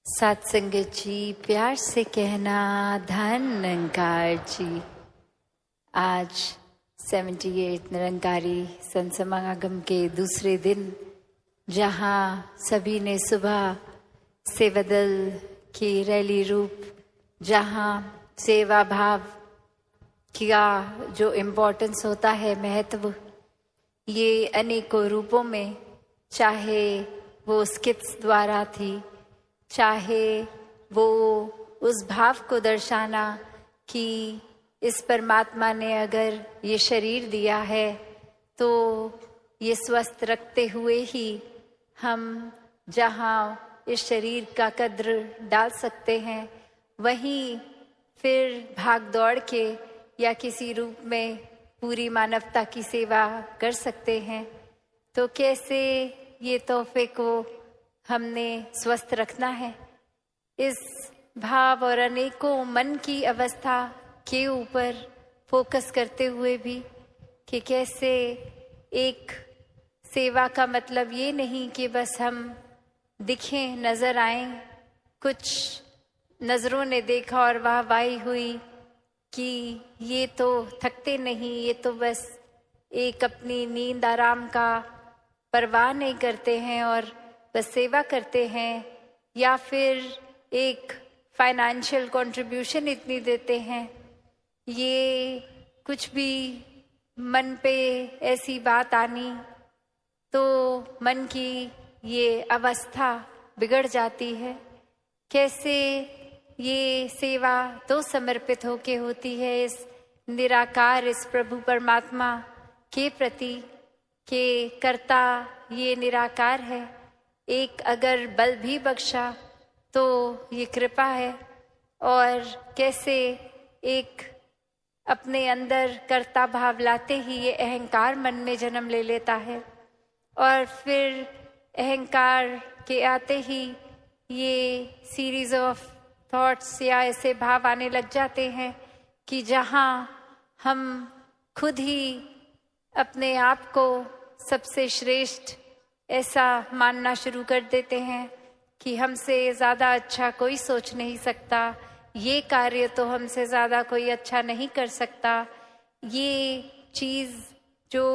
सत्संगत जी, प्यार से कहना धन निरंकार जी। आज 78 निरंकारी संत समागम के दूसरे दिन, जहाँ सभी ने सुबह सेवा दल की रैली रूप, जहाँ सेवा भाव का जो इम्पोर्टेंस होता है, महत्व, ये अनेकों रूपों में, चाहे वो स्किट्स द्वारा थी, चाहे वो उस भाव को दर्शाना कि इस परमात्मा ने अगर ये शरीर दिया है तो ये स्वस्थ रखते हुए ही हम जहाँ इस शरीर का कद्र डाल सकते हैं, वहीं फिर भाग दौड़ के या किसी रूप में पूरी मानवता की सेवा कर सकते हैं। तो कैसे ये तोहफे को हमने स्वस्थ रखना है, इस भाव और अनेकों मन की अवस्था के ऊपर फोकस करते हुए भी कि कैसे एक सेवा का मतलब ये नहीं कि बस हम दिखें, नजर आएं, कुछ नजरों ने देखा और वाहवाही हुई कि ये तो थकते नहीं, ये तो बस एक अपनी नींद आराम का परवाह नहीं करते हैं और बस सेवा करते हैं, या फिर एक फाइनेंशियल कंट्रीब्यूशन इतनी देते हैं। ये कुछ भी मन पे ऐसी बात आनी तो मन की ये अवस्था बिगड़ जाती है। कैसे ये सेवा तो समर्पित होके होती है इस निराकार, इस प्रभु परमात्मा के प्रति, के कर्ता ये निराकार है। एक अगर बल भी बख्शा तो ये कृपा है, और कैसे एक अपने अंदर कर्ता भाव लाते ही ये अहंकार मन में जन्म ले लेता है, और फिर अहंकार के आते ही ये सीरीज ऑफ थॉट्स या ऐसे भाव आने लग जाते हैं कि जहाँ हम खुद ही अपने आप को सबसे श्रेष्ठ ऐसा मानना शुरू कर देते हैं कि हमसे ज़्यादा अच्छा कोई सोच नहीं सकता, ये कार्य तो हमसे ज़्यादा कोई अच्छा नहीं कर सकता। ये चीज़ जो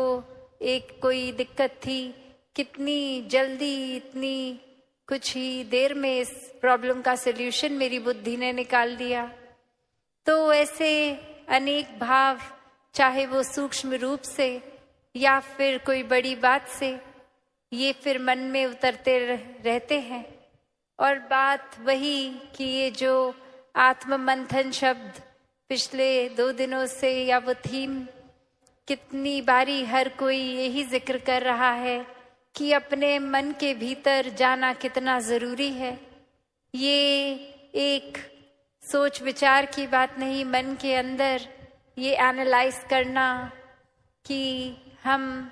एक कोई दिक्कत थी, कितनी जल्दी, इतनी कुछ ही देर में इस प्रॉब्लम का सल्यूशन मेरी बुद्धि ने निकाल दिया। तो ऐसे अनेक भाव, चाहे वो सूक्ष्म रूप से या फिर कोई बड़ी बात से, ये फिर मन में उतरते रहते हैं। और बात वही कि ये जो आत्म मंथन शब्द पिछले 2 दिनों से, या वो थीम, कितनी बारी हर कोई यही जिक्र कर रहा है कि अपने मन के भीतर जाना कितना ज़रूरी है। ये एक सोच विचार की बात नहीं, मन के अंदर ये एनालाइज करना कि हम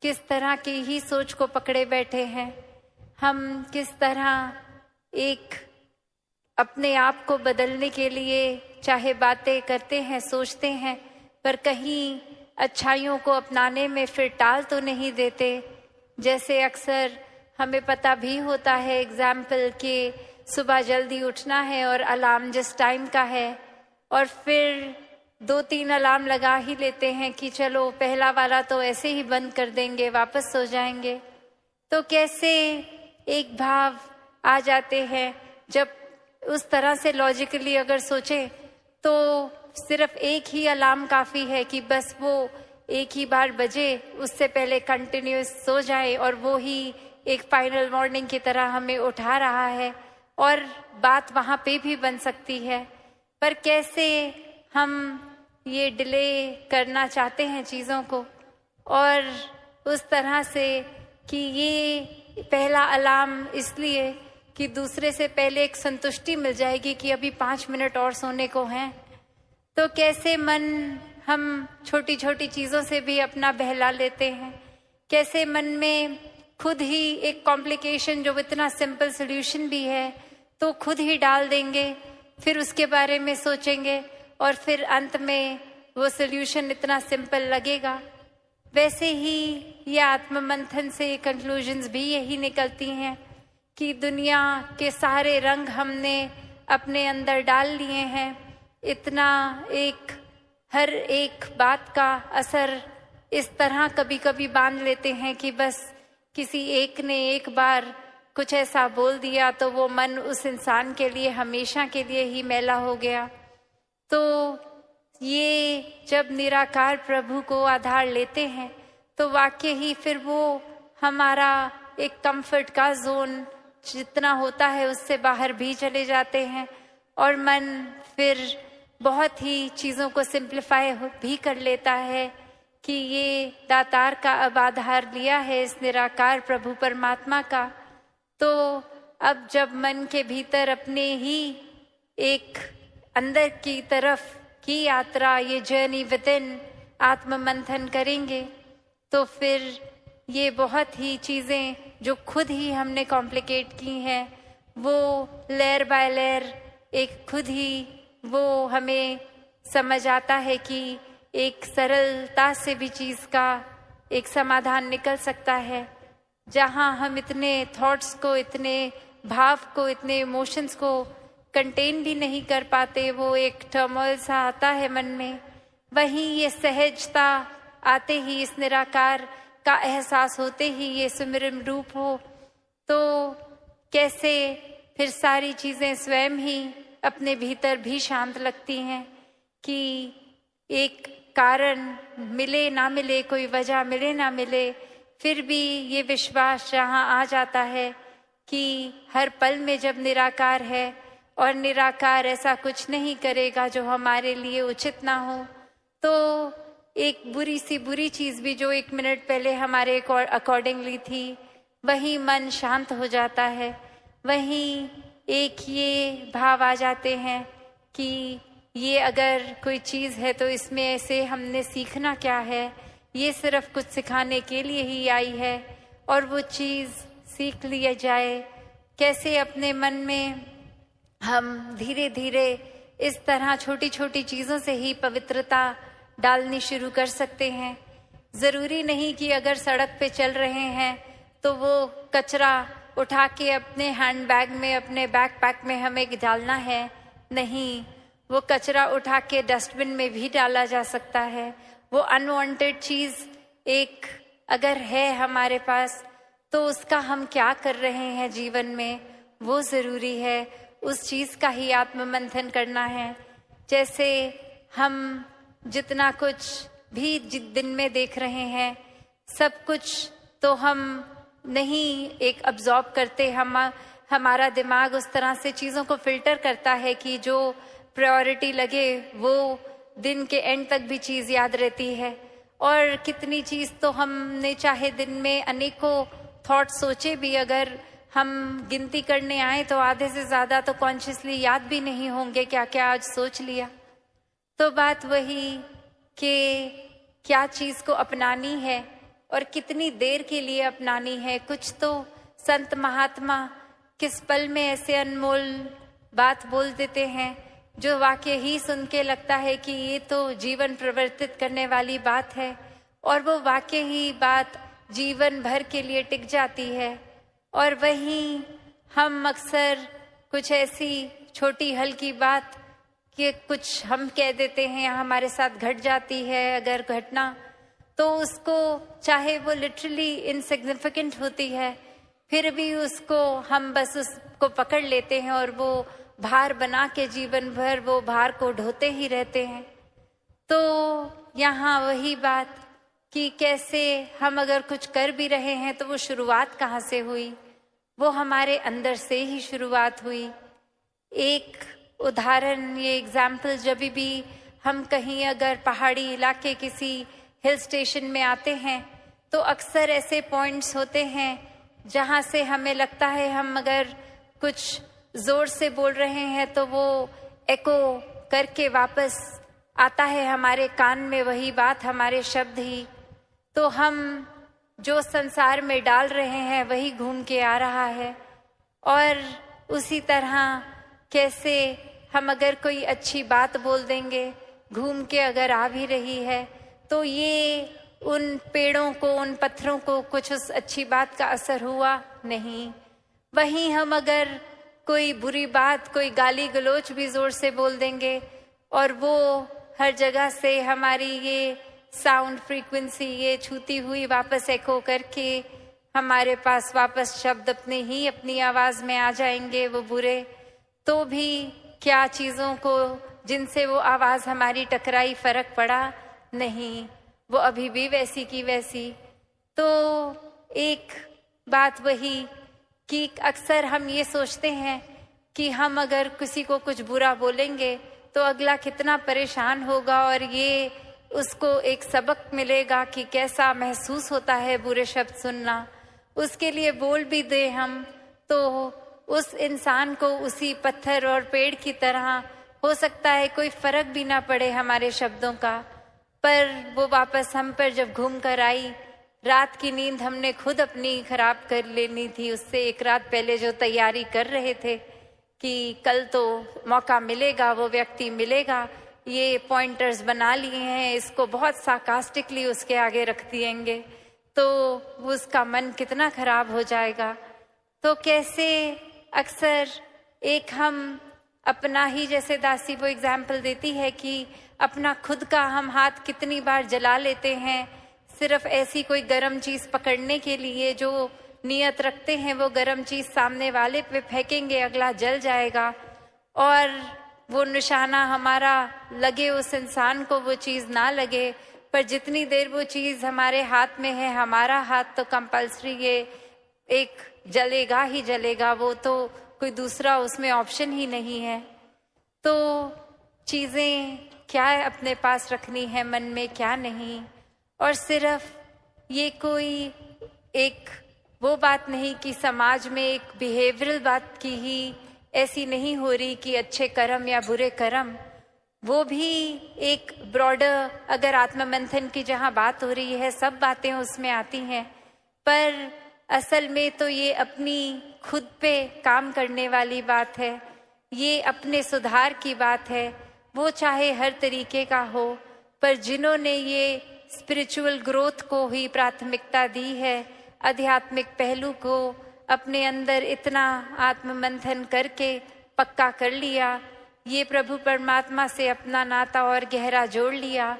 किस तरह की ही सोच को पकड़े बैठे हैं, हम किस तरह एक अपने आप को बदलने के लिए चाहे बातें करते हैं, सोचते हैं, पर कहीं अच्छाइयों को अपनाने में फिर टाल तो नहीं देते। जैसे अक्सर हमें पता भी होता है, एग्जाम्पल के सुबह जल्दी उठना है और अलार्म जिस टाइम का है, और फिर 2-3 अलार्म लगा ही लेते हैं कि चलो पहला वाला तो ऐसे ही बंद कर देंगे, वापस सो जाएंगे। तो कैसे एक भाव आ जाते हैं, जब उस तरह से लॉजिकली अगर सोचें तो सिर्फ एक ही अलार्म काफ़ी है कि बस वो एक ही बार बजे, उससे पहले कंटिन्यूस सो जाए, और वो ही एक फाइनल वार्निंग की तरह हमें उठा रहा है, और बात वहाँ पे भी बन सकती है। पर कैसे हम ये डिले करना चाहते हैं चीज़ों को, और उस तरह से कि ये पहला अलार्म इसलिए कि दूसरे से पहले एक संतुष्टि मिल जाएगी कि अभी 5 मिनट और सोने को हैं। तो कैसे मन हम छोटी छोटी चीज़ों से भी अपना बहला लेते हैं, कैसे मन में खुद ही एक कॉम्प्लिकेशन जो इतना सिंपल सोल्यूशन भी है तो खुद ही डाल देंगे, फिर उसके बारे में सोचेंगे, और फिर अंत में वो सोल्यूशन इतना सिंपल लगेगा। वैसे ही ये आत्म मंथन से कंक्लूजन्स भी यही निकलती हैं कि दुनिया के सारे रंग हमने अपने अंदर डाल लिए हैं। इतना हर एक बात का असर इस तरह कभी कभी बांध लेते हैं कि बस किसी एक ने एक बार कुछ ऐसा बोल दिया तो वो मन उस इंसान के लिए हमेशा के लिए ही मैला हो गया। तो ये जब निराकार प्रभु को आधार लेते हैं तो वाकई ही फिर वो हमारा एक कंफर्ट का जोन जितना होता है उससे बाहर भी चले जाते हैं और मन फिर बहुत ही चीज़ों को सिंप्लीफाई भी कर लेता है कि ये दातार का अब आधार लिया है इस निराकार प्रभु परमात्मा का। तो अब जब मन के भीतर अपने ही एक अंदर की तरफ की यात्रा, ये जर्नी विद इन आत्म मंथन करेंगे तो फिर ये बहुत ही चीज़ें जो खुद ही हमने कॉम्प्लिकेट की हैं वो लेयर बाय लेयर एक खुद ही वो हमें समझ आता है कि एक सरलता से भी चीज़ का एक समाधान निकल सकता है। जहाँ हम इतने थॉट्स को, इतने भाव को, इतने इमोशंस को कंटेन भी नहीं कर पाते, वो एक टर्मोइल सा आता है मन में, वहीं ये सहजता आते ही, इस निराकार का एहसास होते ही ये सुमिरन रूप हो तो कैसे फिर सारी चीज़ें स्वयं ही अपने भीतर भी शांत लगती हैं कि एक कारण मिले ना मिले, कोई वजह मिले ना मिले, फिर भी ये विश्वास जहाँ आ जाता है कि हर पल में जब निराकार है और निराकार ऐसा कुछ नहीं करेगा जो हमारे लिए उचित ना हो, तो एक बुरी सी बुरी चीज़ भी जो 1 मिनट पहले हमारे अकॉर्डिंगली थी वहीं मन शांत हो जाता है। वहीं एक ये भाव आ जाते हैं कि ये अगर कोई चीज़ है तो इसमें से हमने सीखना क्या है, ये सिर्फ कुछ सिखाने के लिए ही आई है और वो चीज़ सीख लिया जाए। कैसे अपने मन में हम धीरे धीरे इस तरह छोटी छोटी चीज़ों से ही पवित्रता डालनी शुरू कर सकते हैं। ज़रूरी नहीं कि अगर सड़क पे चल रहे हैं तो वो कचरा उठा के अपने हैंड बैग में, अपने बैकपैक में हमें डालना है। नहीं, वो कचरा उठा के डस्टबिन में भी डाला जा सकता है। वो अनवांटेड चीज़ एक अगर है हमारे पास तो उसका हम क्या कर रहे हैं जीवन में वो ज़रूरी है, उस चीज़ का ही आत्ममंथन करना है। जैसे हम जितना कुछ भी दिन में देख रहे हैं सब कुछ तो हम नहीं एक अब्जॉर्ब करते, हमारा दिमाग उस तरह से चीज़ों को फिल्टर करता है कि जो प्रायोरिटी लगे वो दिन के एंड तक भी चीज़ याद रहती है। और कितनी चीज़ तो हमने चाहे दिन में अनेकों थॉट सोचे भी, अगर हम गिनती करने आए तो आधे से ज़्यादा तो कॉन्शियसली याद भी नहीं होंगे क्या क्या आज सोच लिया। तो बात वही कि क्या चीज़ को अपनानी है और कितनी देर के लिए अपनानी है। कुछ तो संत महात्मा किस पल में ऐसे अनमोल बात बोल देते हैं जो वाकई ही सुन के लगता है कि ये तो जीवन परिवर्तित करने वाली बात है और वो वाकई ही बात जीवन भर के लिए टिक जाती है। और वहीं हम अक्सर कुछ ऐसी छोटी हल्की बात कि कुछ हम कह देते हैं या हमारे साथ घट जाती है अगर घटना, तो उसको चाहे वो लिटरली इनसिग्निफिकेंट होती है फिर भी उसको हम बस उसको पकड़ लेते हैं और वो भार बना के जीवन भर वो भार को ढोते ही रहते हैं। तो यहाँ वही बात कि कैसे हम अगर कुछ कर भी रहे हैं तो वो शुरुआत कहाँ से हुई, वो हमारे अंदर से ही शुरुआत हुई। एक उदाहरण, ये एग्जाम्पल, जब भी हम कहीं अगर पहाड़ी इलाके किसी हिल स्टेशन में आते हैं तो अक्सर ऐसे पॉइंट्स होते हैं जहाँ से हमें लगता है हम अगर कुछ जोर से बोल रहे हैं तो वो एको करके वापस आता है हमारे कान में वही बात, हमारे शब्द ही। तो हम जो संसार में डाल रहे हैं वही घूम के आ रहा है। और उसी तरह कैसे हम अगर कोई अच्छी बात बोल देंगे घूम के अगर आ भी रही है तो ये उन पेड़ों को, उन पत्थरों को कुछ उस अच्छी बात का असर हुआ नहीं, वहीं हम अगर कोई बुरी बात, कोई गाली गलौज भी जोर से बोल देंगे और वो हर जगह से हमारी ये साउंड फ्रीक्वेंसी, ये छूती हुई वापस एको करके हमारे पास वापस शब्द अपनी आवाज में आ जाएंगे वो बुरे, तो भी क्या चीजों को जिनसे वो आवाज हमारी टकराई फर्क पड़ा नहीं, वो अभी भी वैसी की वैसी। तो एक बात वही कि अक्सर हम ये सोचते हैं कि हम अगर किसी को कुछ बुरा बोलेंगे तो अगला कितना परेशान होगा और ये उसको एक सबक मिलेगा कि कैसा महसूस होता है बुरे शब्द सुनना। उसके लिए बोल भी दे हम तो उस इंसान को उसी पत्थर और पेड़ की तरह हो सकता है कोई फर्क भी ना पड़े हमारे शब्दों का, पर वो वापस हम पर जब घूम कर आई, रात की नींद हमने खुद अपनी खराब कर लेनी थी। उससे एक रात पहले जो तैयारी कर रहे थे कि कल तो मौका मिलेगा, वो व्यक्ति मिलेगा, ये पॉइंटर्स बना लिए हैं, इसको बहुत सार्कास्टिकली उसके आगे रख दिएंगे, तो उसका मन कितना खराब हो जाएगा। तो कैसे अक्सर एक हम अपना ही, जैसे दासी वो एग्जाम्पल देती है कि अपना खुद का हम हाथ कितनी बार जला लेते हैं सिर्फ ऐसी कोई गर्म चीज पकड़ने के लिए, जो नियत रखते हैं वो गर्म चीज सामने वाले पे फेंकेंगे, अगला जल जाएगा और वो निशाना हमारा लगे उस इंसान को, वो चीज ना लगे, पर जितनी देर वो चीज हमारे हाथ में है, हमारा हाथ तो कंपल्सरी ये एक जलेगा ही जलेगा, वो तो कोई दूसरा उसमें ऑप्शन ही नहीं है। तो चीजें क्या अपने पास रखनी है मन में, क्या नहीं, और सिर्फ ये कोई एक वो बात नहीं कि समाज में एक बिहेवियरल बात की ही ऐसी नहीं हो रही कि अच्छे कर्म या बुरे कर्म, वो भी एक ब्रॉडर अगर आत्ममंथन की जहाँ बात हो रही है, सब बातें उसमें आती हैं, पर असल में तो ये अपनी खुद पे काम करने वाली बात है, ये अपने सुधार की बात है। वो चाहे हर तरीके का हो, पर जिन्होंने ये स्पिरिचुअल ग्रोथ को ही प्राथमिकता दी है, आध्यात्मिक पहलू को अपने अंदर इतना आत्ममंथन करके पक्का कर लिया, ये प्रभु परमात्मा से अपना नाता और गहरा जोड़ लिया,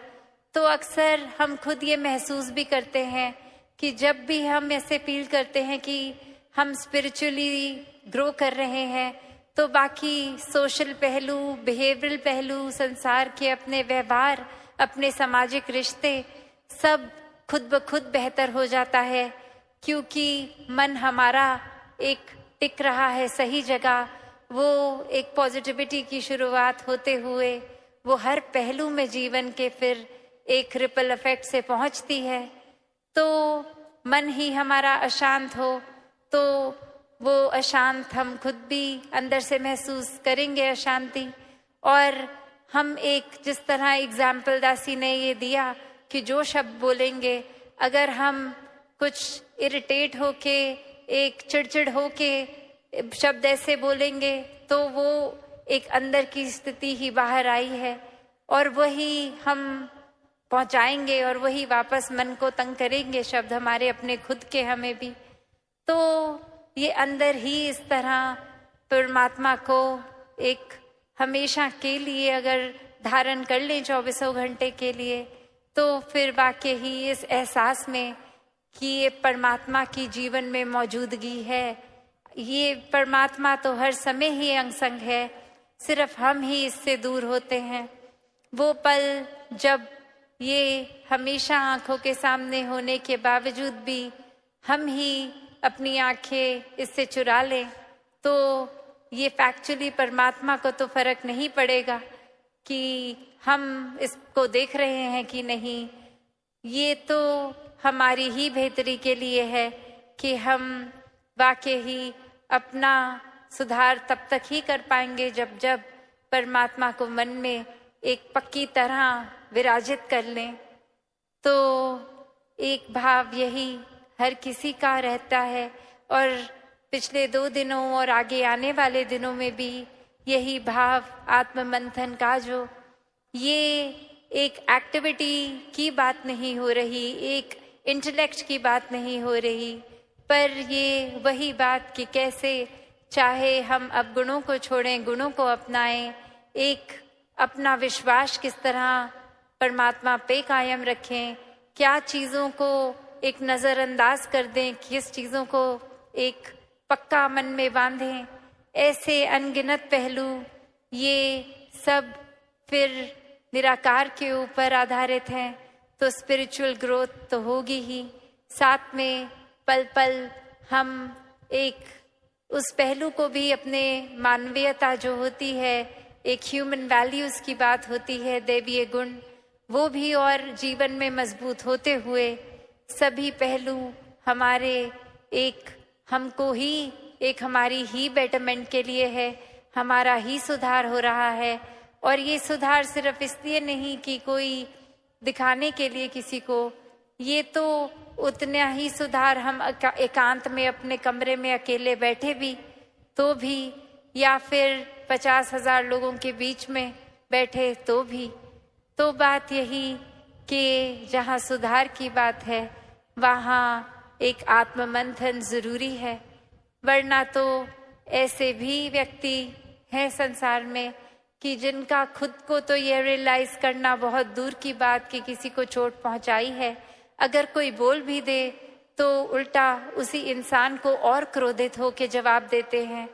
तो अक्सर हम खुद ये महसूस भी करते हैं कि जब भी हम ऐसे फील करते हैं कि हम स्पिरिचुअली ग्रो कर रहे हैं, तो बाकी सोशल पहलू, बिहेवियरल पहलू, संसार के अपने व्यवहार, अपने सामाजिक रिश्ते, सब खुद ब खुद बेहतर हो जाता है, क्योंकि मन हमारा एक टिक रहा है सही जगह। वो एक पॉजिटिविटी की शुरुआत होते हुए वो हर पहलू में जीवन के फिर एक रिपल इफेक्ट से पहुंचती है। तो मन ही हमारा अशांत हो तो वो अशांत हम खुद भी अंदर से महसूस करेंगे अशांति। और हम एक जिस तरह एग्जाम्पल दासी ने ये दिया कि जो शब्द बोलेंगे, अगर हम कुछ इरिटेट होके, एक चिड़चिड़ होके शब्द ऐसे बोलेंगे, तो वो एक अंदर की स्थिति ही बाहर आई है और वही हम पहुंचाएंगे और वही वापस मन को तंग करेंगे शब्द हमारे अपने खुद के हमें भी। तो ये अंदर ही इस तरह परमात्मा को एक हमेशा के लिए अगर धारण कर लें 24 घंटे के लिए, तो फिर वाकई ही इस एहसास में कि ये परमात्मा की जीवन में मौजूदगी है, ये परमात्मा तो हर समय ही अंग संग है, सिर्फ हम ही इससे दूर होते हैं। वो पल जब ये हमेशा आंखों के सामने होने के बावजूद भी हम ही अपनी आंखें इससे चुरा लें, तो ये फैक्चुअली परमात्मा को तो फर्क नहीं पड़ेगा कि हम इसको देख रहे हैं कि नहीं। ये तो हमारी ही बेहतरी के लिए है कि हम वाकई ही अपना सुधार तब तक ही कर पाएंगे जब जब परमात्मा को मन में एक पक्की तरह विराजित कर लें। तो एक भाव यही हर किसी का रहता है और पिछले 2 दिनों और आगे आने वाले दिनों में भी यही भाव आत्ममंथन का, जो ये एक एक्टिविटी की बात नहीं हो रही, एक इंटेलेक्ट की बात नहीं हो रही, पर ये वही बात कि कैसे चाहे हम अब गुणों को छोड़ें, गुणों को अपनाएं, एक अपना विश्वास किस तरह परमात्मा पे कायम रखें, क्या चीज़ों को एक नज़रअंदाज कर दें, किस चीज़ों को एक पक्का मन में बांधें, ऐसे अनगिनत पहलू ये सब फिर निराकार के ऊपर आधारित हैं। तो स्पिरिचुअल ग्रोथ तो होगी ही, साथ में पल पल हम एक उस पहलू को भी अपने मानवीयता जो होती है, एक ह्यूमन वैल्यूज की बात होती है, दैवीय गुण, वो भी और जीवन में मजबूत होते हुए सभी पहलू हमारे एक हमको ही एक हमारी ही बेटरमेंट के लिए है, हमारा ही सुधार हो रहा है। और ये सुधार सिर्फ इसलिए नहीं कि कोई दिखाने के लिए किसी को, ये तो उतना ही सुधार हम एकांत में अपने कमरे में अकेले बैठे भी तो भी, या फिर 50,000 लोगों के बीच में बैठे तो भी। तो बात यही कि जहाँ सुधार की बात है वहाँ एक आत्ममंथन जरूरी है, वरना तो ऐसे भी व्यक्ति हैं संसार में कि जिनका खुद को तो ये रियलाइज करना बहुत दूर की बात कि किसी को चोट पहुंचाई है, अगर कोई बोल भी दे तो उल्टा उसी इंसान को और क्रोधित होकर जवाब देते हैं।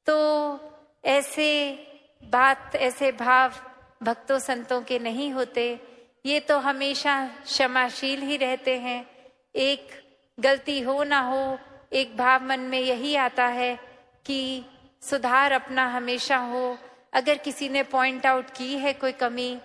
तो ऐसे बात, ऐसे भाव भक्तों संतों के नहीं होते, ये तो हमेशा क्षमाशील ही रहते हैं। एक गलती हो ना हो, एक भाव मन में यही आता है कि सुधार अपना हमेशा हो। अगर किसी ने पॉइंट आउट की है कोई कमी